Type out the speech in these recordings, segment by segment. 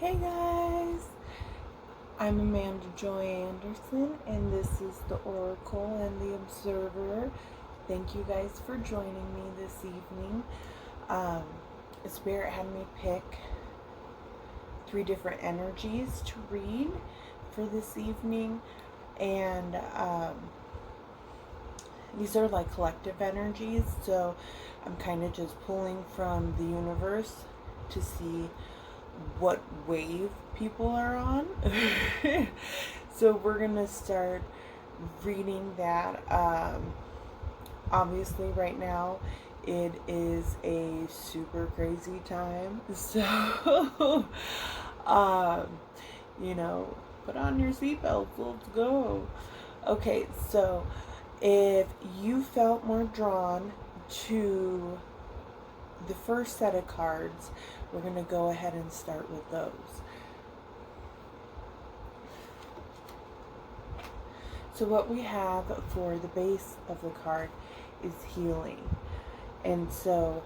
Hey guys, I'm Amanda Joy Anderson, and this is the Oracle and the Observer. Thank you guys for joining me this evening. Um, Spirit had me pick 3 different energies to read for this evening, and these are like collective energies, so I'm kind of just pulling from the universe to see what wave people are on. So we're gonna start reading that. Obviously, right now it is a super crazy time, so um, you know, put on your seatbelts. Let's go. Okay, so if you felt more drawn to the first set of cards, we're going to go ahead and start with those. So what we have for the base of the card is healing. And so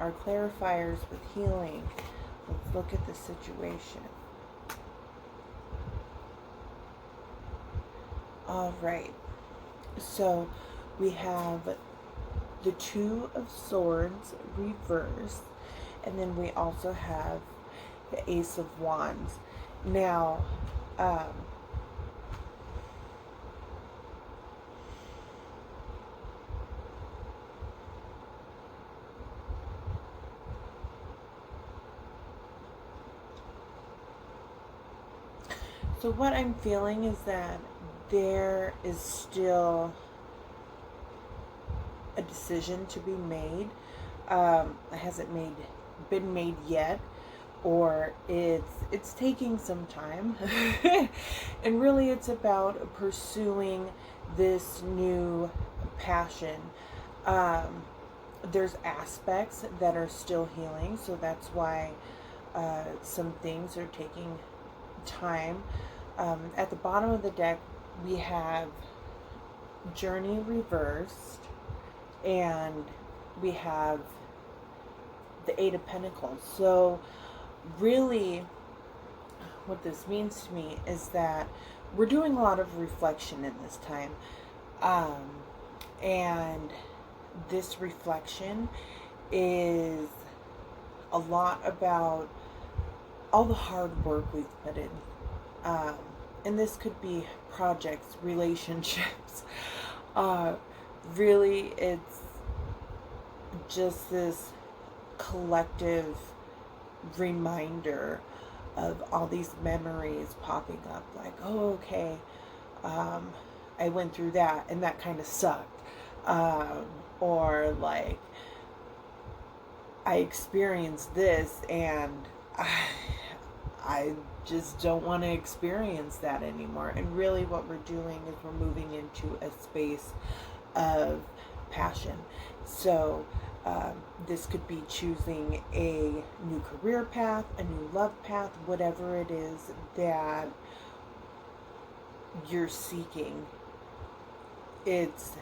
our clarifiers with healing, let's look at the situation. All right. So we have the Two of Swords reversed, and then we also have the Ace of Wands. Now, so what I'm feeling is that there is still a decision to be made. It hasn't been made yet, or it's taking some time. And really it's about pursuing this new passion. There's aspects that are still healing, so that's why some things are taking time. At the bottom of the deck we have Journey reversed, and we have the Eight of Pentacles. So really what this means to me is that we're doing a lot of reflection in this time, and this reflection is a lot about all the hard work we've put in, and this could be projects, relationships. Really it's just this collective reminder of all these memories popping up, like, oh, okay, I went through that and that kind of sucked, or like I experienced this and I just don't want to experience that anymore. And really what we're doing is we're moving into a space of passion. So this could be choosing a new career path, a new love path, whatever it is that you're seeking. It's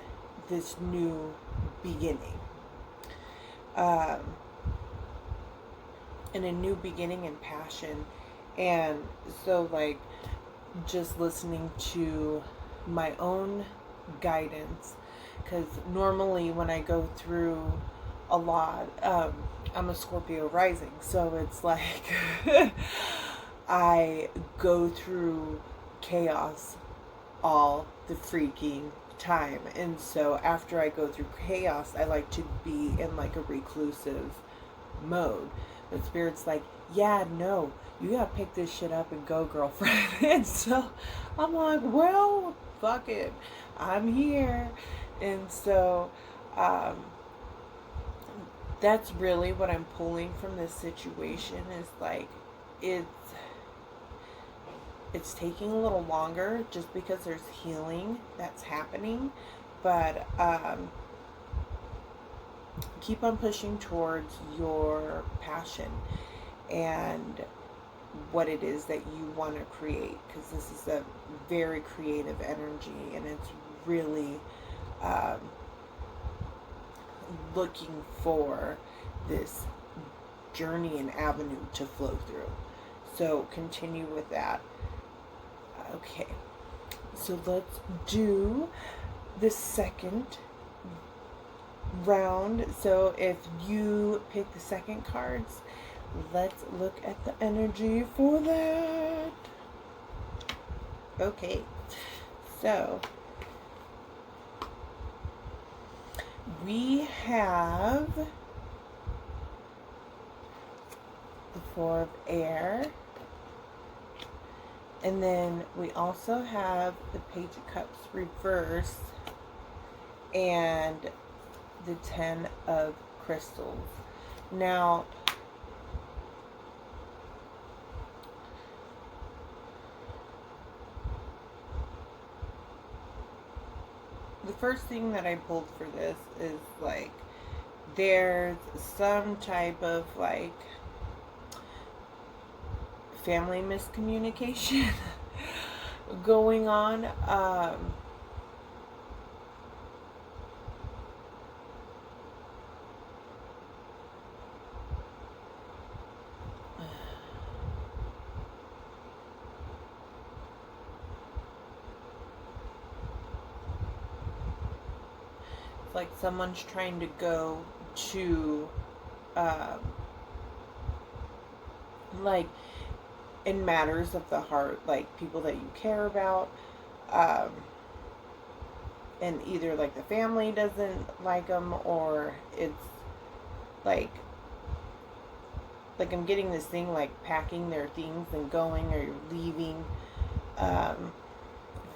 this new beginning. And a new beginning and passion. And so like just listening to my own guidance, because normally when I go through a lot, I'm a Scorpio rising, so it's like I go through chaos all the freaking time. And so after I go through chaos, I like to be in like a reclusive mode. But Spirit's like, yeah, no, you gotta pick this shit up and go, girlfriend. And so I'm like, well, fuck it, I'm here. And so that's really what I'm pulling from this situation, is like it's taking a little longer just because there's healing that's happening, but keep on pushing towards your passion and what it is that you want to create, because this is a very creative energy, and it's really looking for this journey and avenue to flow through. So continue with that. Okay, so let's do the second round. So if you pick the second cards, let's look at the energy for that. Okay, so we have the Four of Air, and then we also have the Page of Cups reverse and the Ten of Crystals. Now, the first thing that I pulled for this is like there's some type of like family miscommunication going on. It's like someone's trying to go to like in matters of the heart, like people that you care about, and either like the family doesn't like them, or it's like I'm getting this thing like packing their things and going, or you're leaving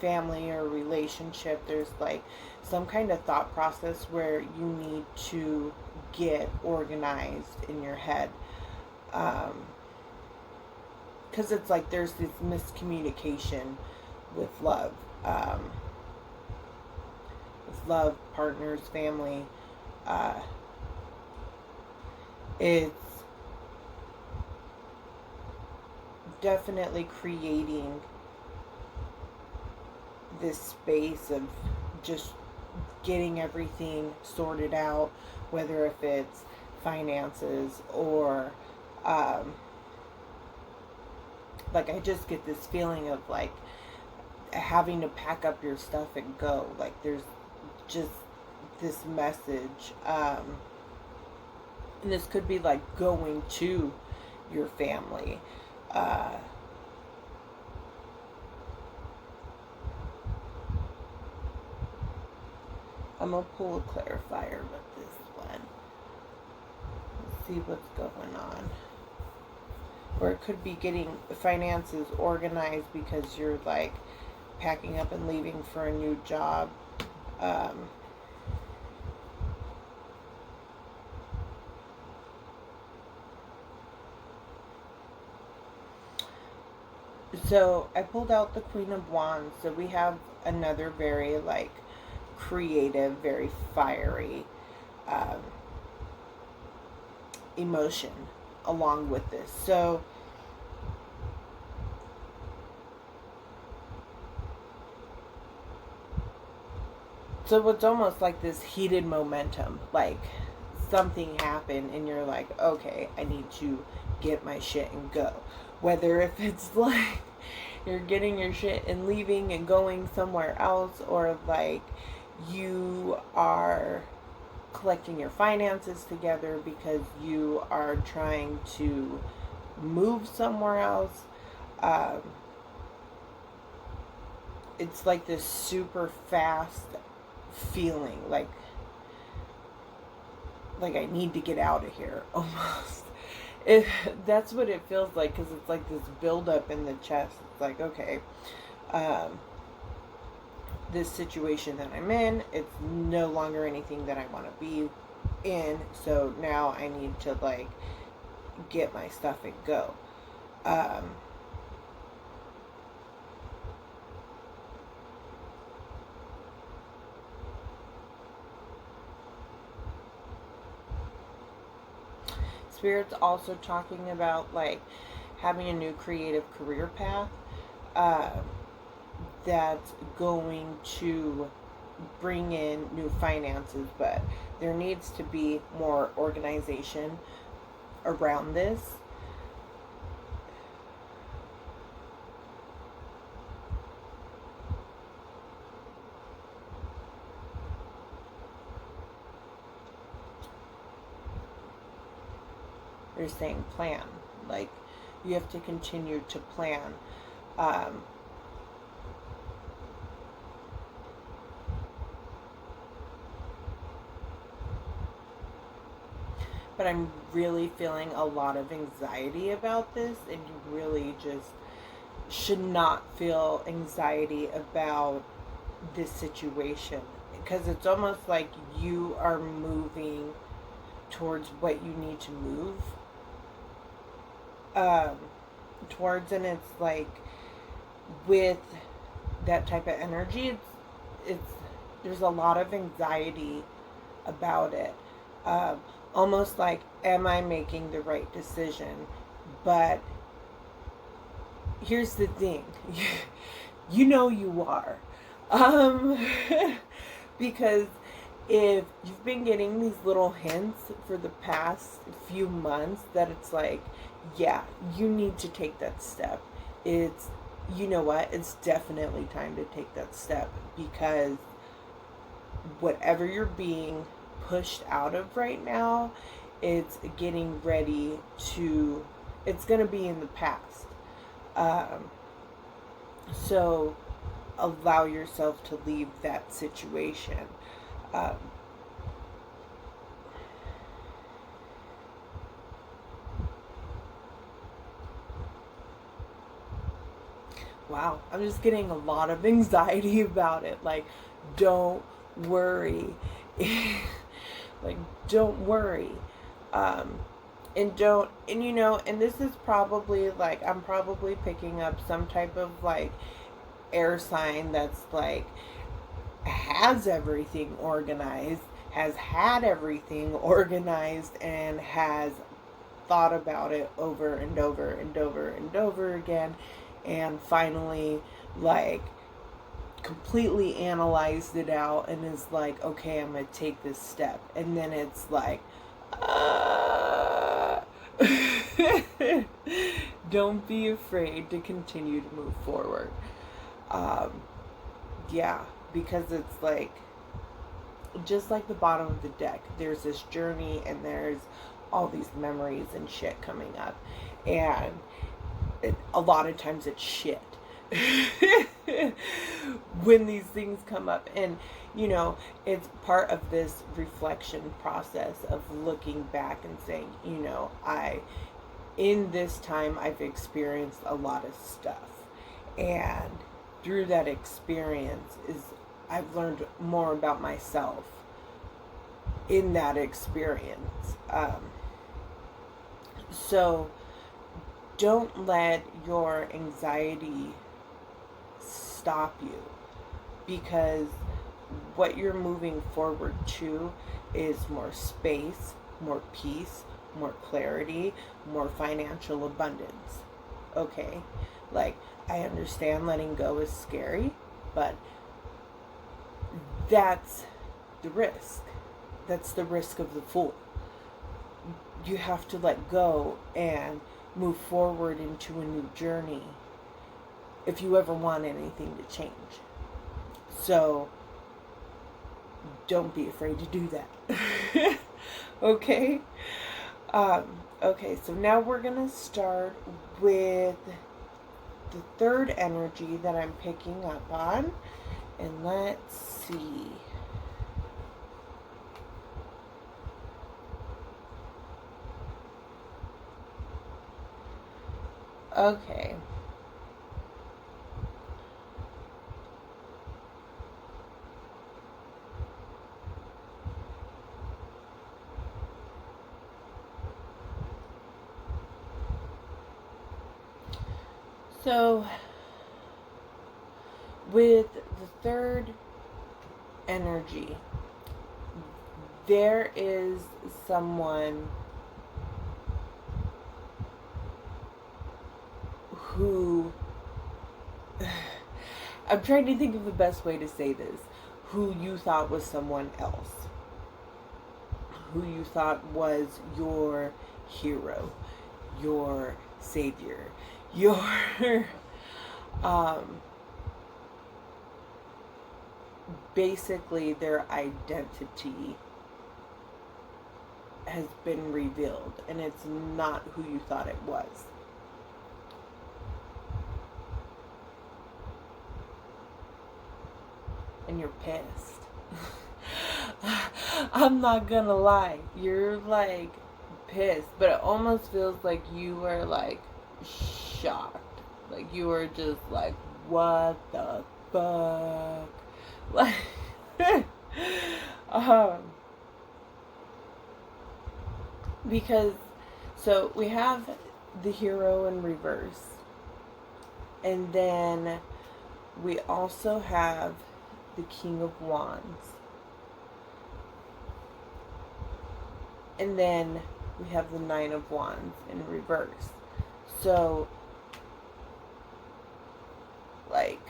family or relationship. There's like some kind of thought process where you need to get organized in your head, because it's like there's this miscommunication with love, partners, family. It's definitely creating this space of just getting everything sorted out, whether if it's finances or like I just get this feeling of like having to pack up your stuff and go. Like there's just this message, and this could be like going to your family. I'm gonna pull a clarifier with this one. Let's see what's going on. Or it could be getting finances organized because you're like packing up and leaving for a new job. So I pulled out the Queen of Wands. So we have another very like creative, very fiery emotion along with this. So it's almost like this heated momentum, like something happened and you're like, okay, I need to get my shit and go. Whether if it's like you're getting your shit and leaving and going somewhere else, or like you are collecting your finances together because you are trying to move somewhere else. It's like this super fast feeling, like I need to get out of here almost. That's what it feels like, because it's like this buildup in the chest. It's like, okay, this situation that I'm in, it's no longer anything that I want to be in, so now I need to like get my stuff and go. Spirit's also talking about like having a new creative career path that's going to bring in new finances, but there needs to be more organization around this. they're saying plan. Like, you have to continue to plan. Um, but I'm really feeling a lot of anxiety about this, and you really just should not feel anxiety about this situation, because it's almost like you are moving towards what you need to move um, towards, and it's like with that type of energy, it's there's a lot of anxiety about it. Um, Almost like, am I making the right decision? But here's the thing, you know you are, um, because if you've been getting these little hints for the past few months that it's like, yeah, you need to take that step. It's, you know what, it's definitely time to take that step, because whatever you're being pushed out of right now, it's getting ready to, it's going to be in the past. Um, so allow yourself to leave that situation. Um, wow, I'm just getting a lot of anxiety about it. Like, don't worry. Like, don't worry. Um, and don't, and you know, and this is probably like, I'm probably picking up some type of like air sign that's like, has everything organized, has had everything organized, and has thought about it over and over and over and over again, and finally, like, completely analyzed it out and is like, okay, I'm gonna take this step. And then it's like, don't be afraid to continue to move forward. Um, yeah, because it's like, just like the bottom of the deck, there's this journey and there's all these memories and shit coming up. And a lot of times it's shit. When these things come up, and you know, it's part of this reflection process of looking back and saying, you know, in this time I've experienced a lot of stuff, and through that experience is I've learned more about myself in that experience. So don't let your anxiety stop you, because what you're moving forward to is more space, more peace, more clarity, more financial abundance. Okay? Like, I understand letting go is scary, but that's the risk. That's the risk of the fool. You have to let go and move forward into a new journey if you ever want anything to change. So don't be afraid to do that. Okay? Okay, so now we're going to start with the third energy that I'm picking up on. And let's see. Okay. So, with the third energy, there is someone who, I'm trying to think of the best way to say this, who you thought was someone else, who you thought was your hero, your savior, your basically their identity has been revealed, and it's not who you thought it was. And you're pissed. I'm not gonna lie. You're like pissed, but it almost feels like you were like shocked. Like you were just like, what the fuck? Like, um, because, so we have the hero in reverse, and then we also have the King of Wands, and then we have the Nine of Wands in reverse. So, like,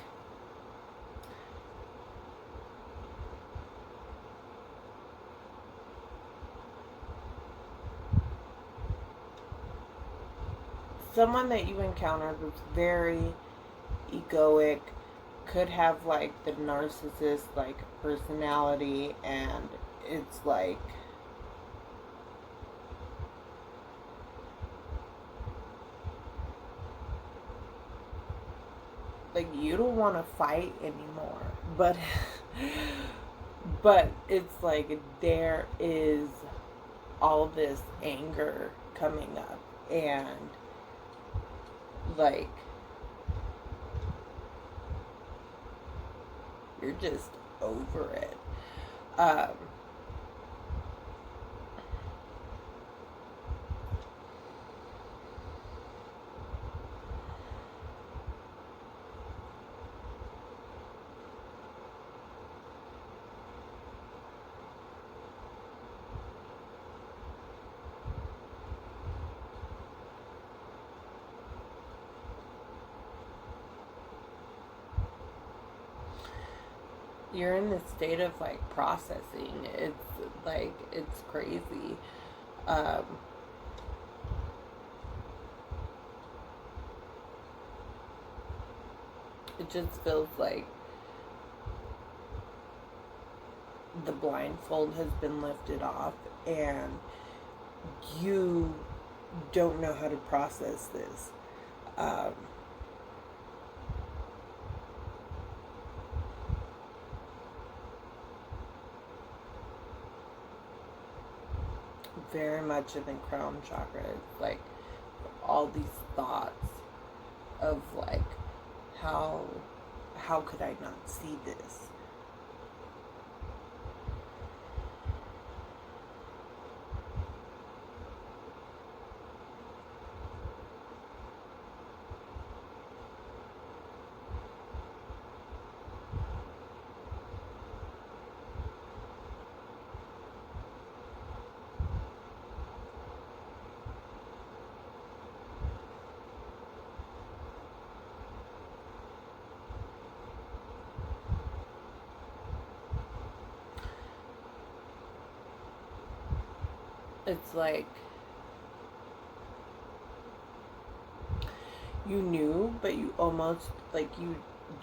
someone that you encountered was very egoic, could have like the narcissist like personality, and it's like you don't want to fight anymore, but but it's like there is all this anger coming up, and like you're just over it. Um, you're in this state of like processing. It's like it's crazy. Um, it just feels like the blindfold has been lifted off, and you don't know how to process this. Um, very much in the crown chakra. It's like all these thoughts of like, how could I not see this? It's like you knew, but you almost, like, you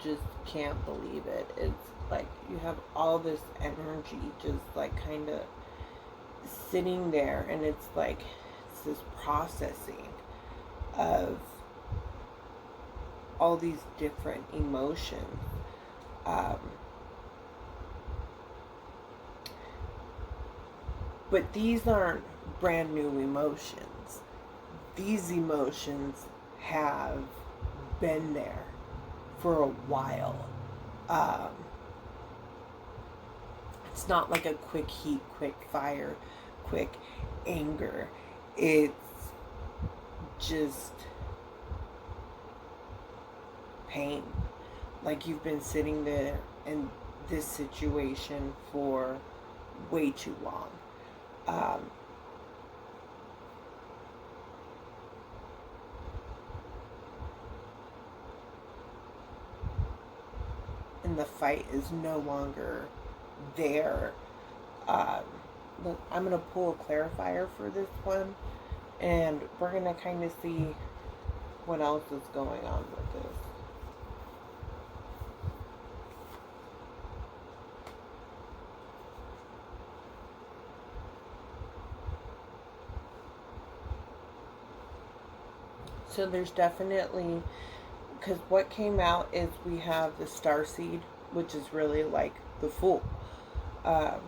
just can't believe it. It's like you have all this energy just like kind of sitting there, and it's like it's this processing of all these different emotions. Um, but these aren't brand new emotions. These emotions have been there for a while. Um, it's not like a quick heat, quick fire, quick anger. It's just pain. Like you've been sitting there in this situation for way too long. Um, and the fight is no longer there. Look, I'm going to pull a clarifier for this one, and we're going to kind of see what else is going on with this. So there's definitely, because what came out is we have the star seed, which is really like the Fool. Um,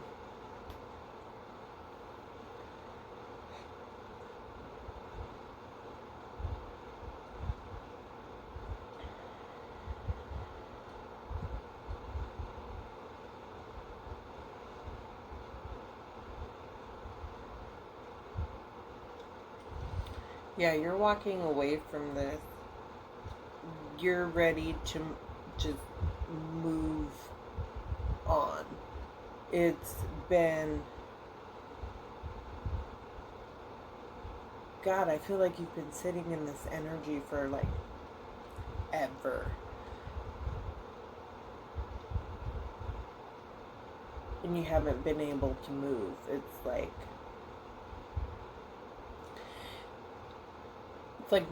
yeah, you're walking away from this. You're ready to just move on. It's been, God, I feel like you've been sitting in this energy for like ever. And you haven't been able to move. It's like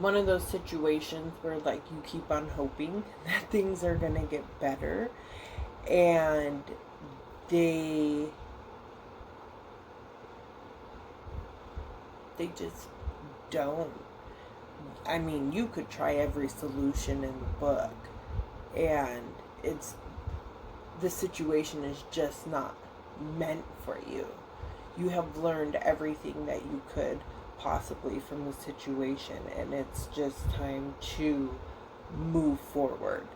one of those situations where like you keep on hoping that things are going to get better, and they they just don't. I mean, you could try every solution in the book, and it's the situation is just not meant for you. You have learned everything that you could possibly from the situation, and it's just time to move forward.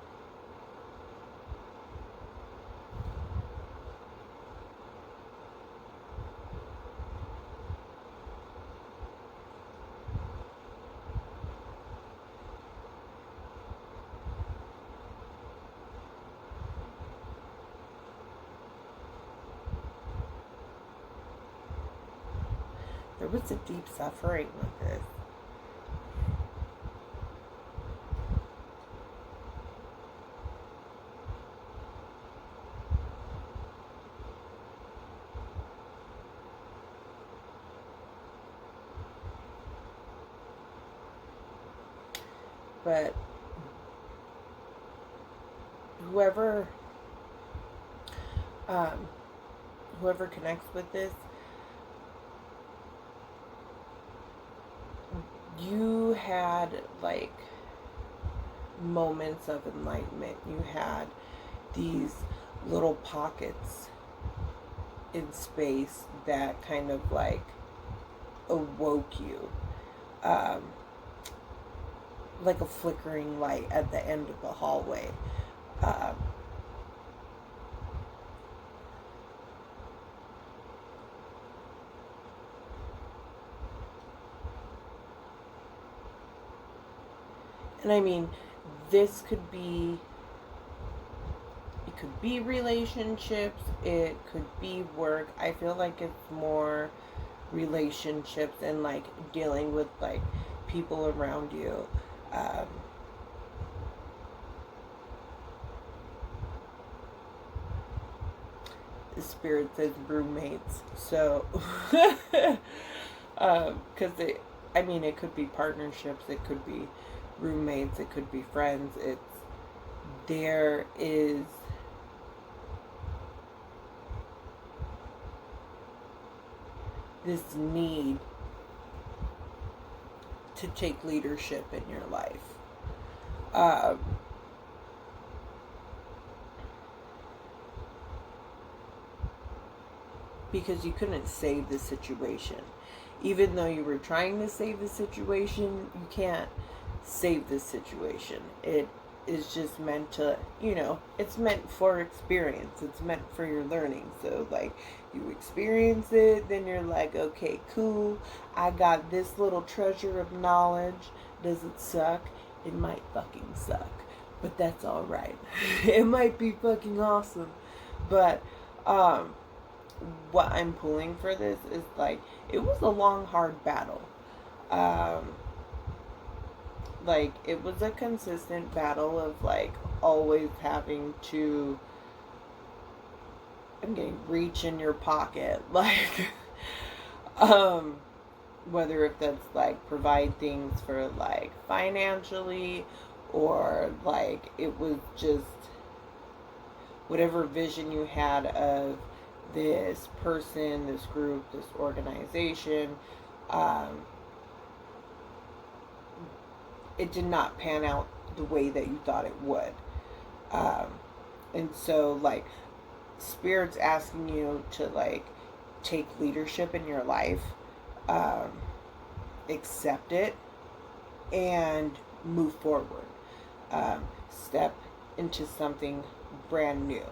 There was a deep suffering with this. But whoever um, whoever connects with this, you had like moments of enlightenment. You had these little pockets in space that kind of like awoke you. Um, like a flickering light at the end of the hallway. Um, and I mean, this could be, it could be relationships, it could be work. I feel like it's more relationships and like dealing with like people around you. Um, the spirit says roommates, so because I mean, it could be partnerships, it could be roommates, it could be friends. There is this need to take leadership in your life. Um, because you couldn't save the situation. Even though you were trying to save the situation, you can't save the situation. It is just meant to, it's meant for experience. It's meant for your learning. So, like, you experience it, then you're like, okay, cool. I got this little treasure of knowledge. Does it suck? It might fucking suck. But that's alright. It might be fucking awesome. But, what I'm pulling for this is like, it was a long, hard battle. Um, like, it was a consistent battle of like always having to, I'm getting reach in your pocket, like, um, whether if that's like provide things for like financially, or like it was just whatever vision you had of this person, this group, this organization, um, it did not pan out the way that you thought it would. Um, and so, like, Spirit's asking you to, like, take leadership in your life, um, accept it, and move forward. Step into something brand new.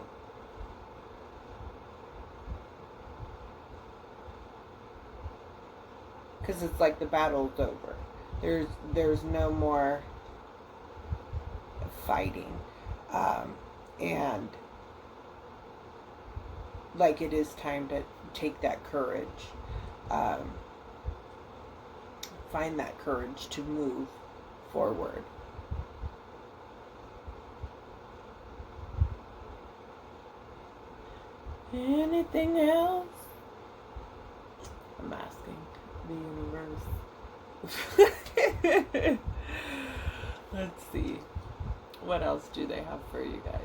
Because it's like the battle's over. There's no more fighting, and like it is time to take that courage, um, find that courage to move forward. Anything else? I'm asking the universe. Let's see. What else do they have for you guys?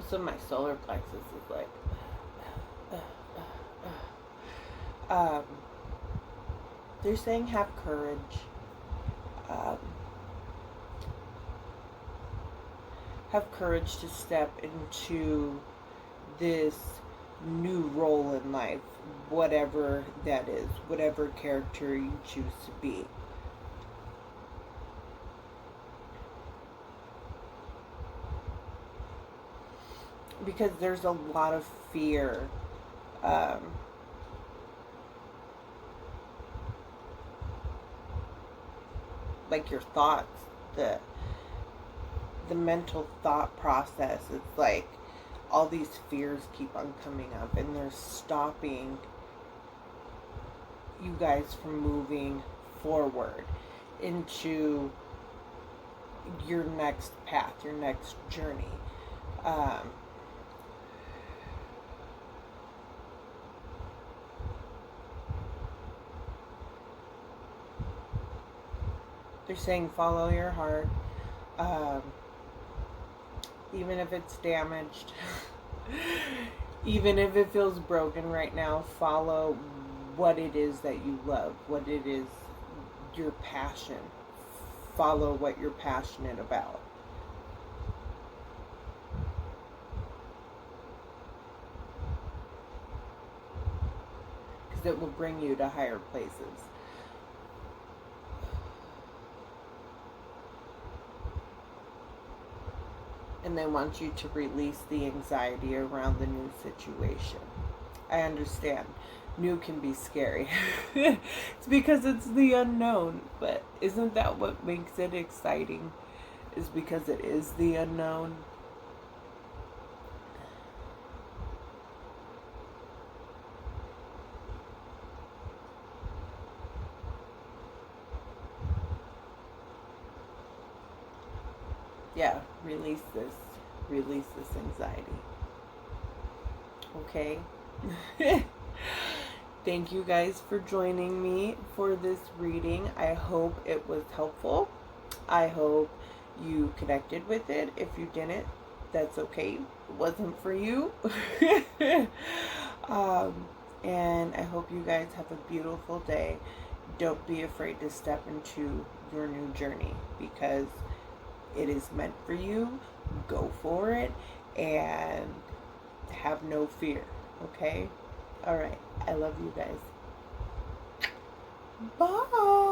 So my solar plexus is like, they're saying have courage. Have courage to step into this new role in life, whatever that is, whatever character you choose to be. Because there's a lot of fear. Like your thoughts, the mental thought process. It's like all these fears keep on coming up, and they're stopping you guys from moving forward into your next path, your next journey. They're saying follow your heart, even if it's damaged, even if it feels broken right now. Follow what it is that you love, what it is, your passion. Follow what you're passionate about. Because it will bring you to higher places. And they want you to release the anxiety around the new situation. I understand. New can be scary. It's because it's the unknown. But isn't that what makes it exciting? Is because it is the unknown. Yeah, release this anxiety. Okay? Thank you guys for joining me for this reading. I hope it was helpful. I hope you connected with it. If you didn't, that's okay. It wasn't for you. And I hope you guys have a beautiful day. Don't be afraid to step into your new journey, because it is meant for you. Go for it and have no fear. Okay? Alright. I love you guys. Bye.